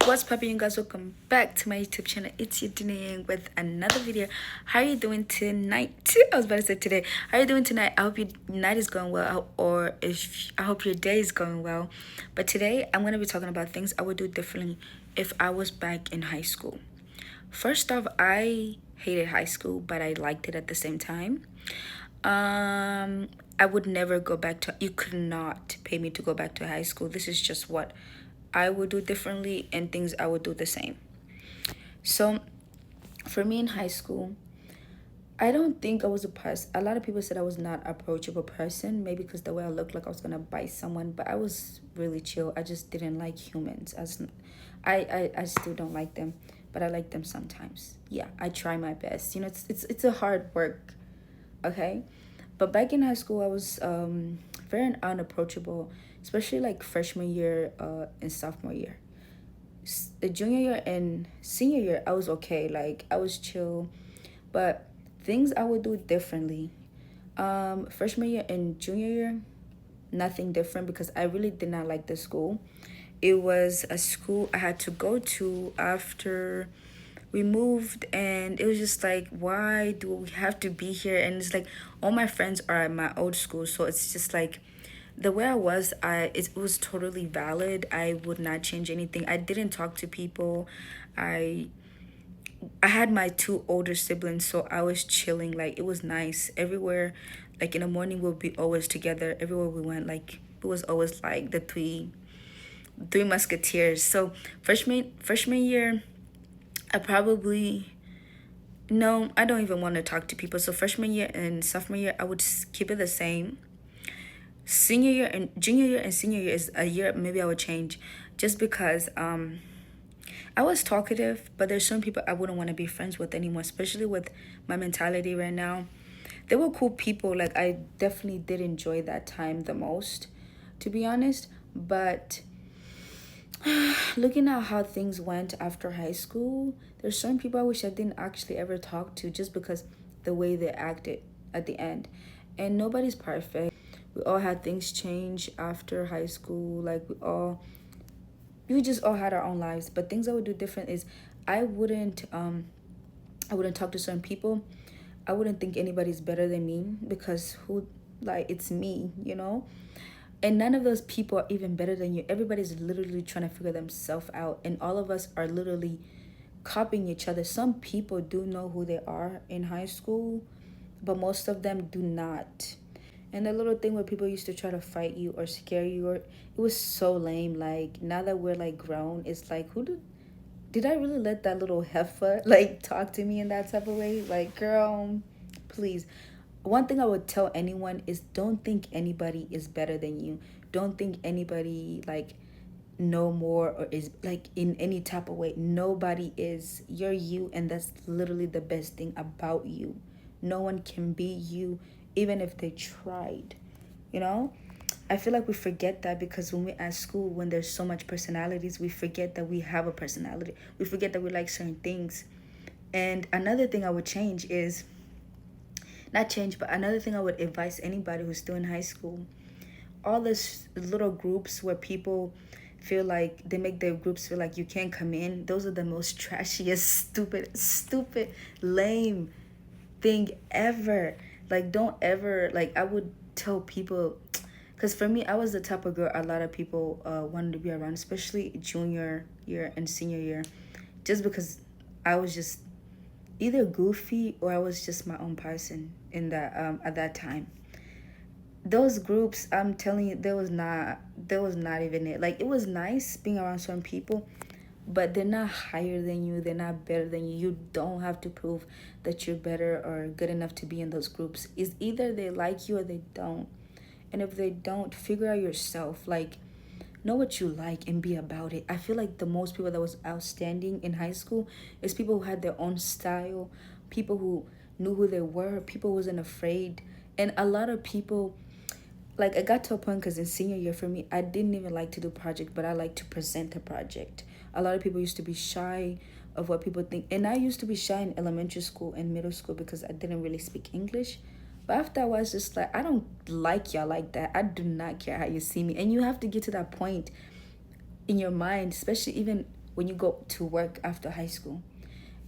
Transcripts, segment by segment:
What's poppin', you guys? Welcome back to my YouTube channel. It's YadinaYang with another video. How are you doing tonight? I was about to say today. How are you doing tonight? I hope your night is going well, or if I hope your day is going well. But today I'm gonna be talking about things I would do differently if I was back in high school. First off, I hated high school, but I liked it at the same time. I would never go back to. You could not pay me to go back to high school. This is just what I would do differently and things I would do the same. So, for me in high school, I don't think I was a person. A lot of people said I was not an approachable person, maybe because the way I looked like I was gonna bite someone, but I was really chill. I just didn't like humans. I still don't like them, but I like them sometimes. Yeah, I try my best. You know, it's a hard work, okay? But back in high school, I was very unapproachable, especially like freshman year and sophomore year. The junior year and senior year, I was okay. Like I was chill, but things I would do differently. Freshman year and junior year, nothing different because I really did not like the school. It was a school I had to go to after we moved, and it was just like, why do we have to be here? And it's like all my friends are at my old school, so it's just like the way I was, it was totally valid. I would not change anything. I didn't talk to people. I I had my two older siblings, so I was chilling. Like it was nice everywhere. Like in the morning, we'll be always together. Everywhere we went, like it was always like the three musketeers. So freshman year, I probably no, I don't even want to talk to people. So freshman year and sophomore year, I would keep it the same. Senior year and junior year and senior year is a year maybe I would change, just because I was talkative, but there's some people I wouldn't want to be friends with anymore, especially with my mentality right now. They were cool people. Like I definitely did enjoy that time the most, to be honest. But looking at how things went after high school, there's some people I wish I didn't actually ever talk to just because the way they acted at the end. And nobody's perfect. We all had things change after high school. Like we just all had our own lives. But things I would do different is I wouldn't I wouldn't talk to certain people. I wouldn't think anybody's better than me, because who, like, it's me, you know? And none of those people are even better than you. Everybody's literally trying to figure themselves out, and all of us are literally copying each other. Some people do know who they are in high school, but most of them do not. And the little thing where people used to try to fight you or scare you, or it was so lame. Like now that we're like grown, it's like, did I really let that little heifer like talk to me in that type of way? Like, girl, please. One thing I would tell anyone is don't think anybody is better than you. Don't think anybody like know more or is like in any type of way. Nobody is. You're you, and that's literally the best thing about you. No one can be you, even if they tried, you know? I feel like we forget that because when we're at school, when there's so much personalities, we forget that we have a personality. We forget that we like certain things. And another thing I would change is, not change, but another thing I would advise anybody who's still in high school, all this little groups where people feel like they make their groups feel like you can't come in, those are the most trashiest, stupid, lame thing ever. Like, don't ever, like, I would tell people, because for me, I was the type of girl a lot of people wanted to be around, especially junior year and senior year, just because I was just either goofy or I was just my own person in that at that time. Those groups, I'm telling you, there was not even it. Like, it was nice being around certain people, but they're not higher than you, they're not better than you. You don't have to prove that you're better or good enough to be in those groups. It's either they like you or they don't. And if they don't, figure out yourself. Like, know what you like and be about it. I feel like the most people that was outstanding in high school is people who had their own style, people who knew who they were, people who wasn't afraid. And a lot of people, like, I got to a point, because in senior year for me, I didn't even like to do project, but I like to present a project. A lot of people used to be shy of what people think, and I used to be shy in elementary school and middle school because I didn't really speak English. But after I was just like, I don't like y'all like that. I do not care how you see me. And you have to get to that point in your mind, especially even when you go to work after high school.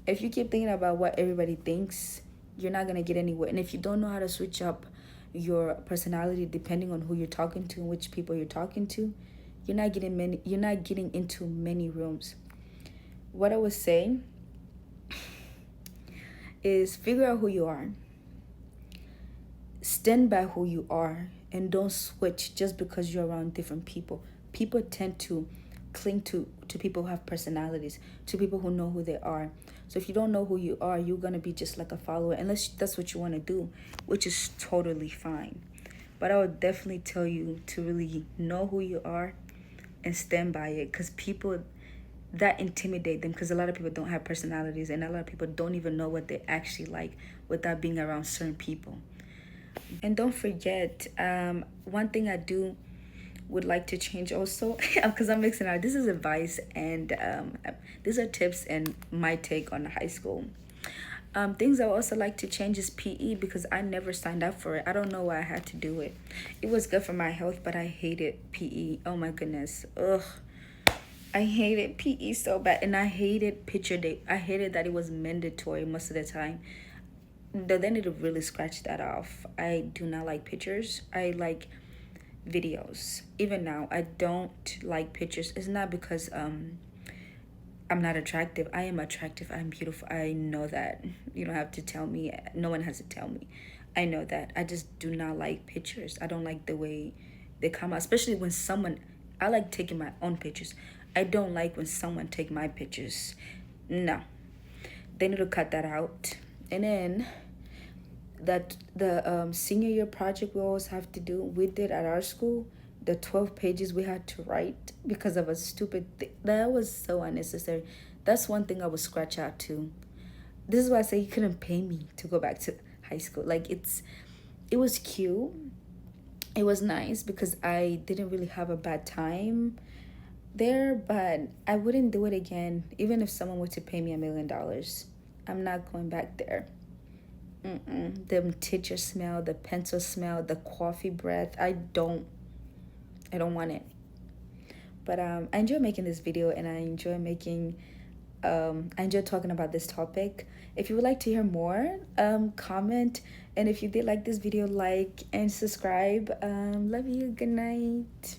If you keep thinking about what everybody thinks, you're not gonna get anywhere. And if you don't know how to switch up your personality depending on who you're talking to and which people you're talking to, you're not getting into many rooms. What I was saying is figure out who you are. Stand by who you are and don't switch just because you're around different people. People tend to cling to people who have personalities, to people who know who they are. So if you don't know who you are, you're gonna be just like a follower, unless that's what you want to do, which is totally fine. But I would definitely tell you to really know who you are and stand by it, because people that intimidate them, because a lot of people don't have personalities and a lot of people don't even know what they actually like without being around certain people. And don't forget, one thing I do would like to change also, because I'm mixing out. This is advice and these are tips and my take on high school. Things I would also like to change is PE, because I never signed up for it. I don't know why I had to do it. It was good for my health, but I hated PE. Oh my goodness. Ugh. I hated PE so bad, and I hated picture day. I hated that it was mandatory most of the time. They need to really scratch that off. I do not like pictures. I like videos. Even now, I don't like pictures. It's not because I'm not attractive. I am attractive. I'm beautiful. I know that. You don't have to tell me. No one has to tell me. I know that. I just do not like pictures. I don't like the way they come out, especially when someone. I like taking my own pictures. I don't like when someone take my pictures. No, they need to cut that out. And then that the senior year project we always have to do, we did at our school, the 12 pages we had to write because of a stupid thing. That was so unnecessary. That's one thing I would scratch out too. This is why I say you couldn't pay me to go back to high school. Like it was cute. It was nice because I didn't really have a bad time there, but I wouldn't do it again. Even if someone were to pay me $1 million, I'm not going back there. The teacher smell, the pencil smell, the coffee breath. I don't want it. But I enjoy making this video, and I enjoy talking about this topic. If you would like to hear more, comment, and if you did like this video, like and subscribe. Love you. Good night.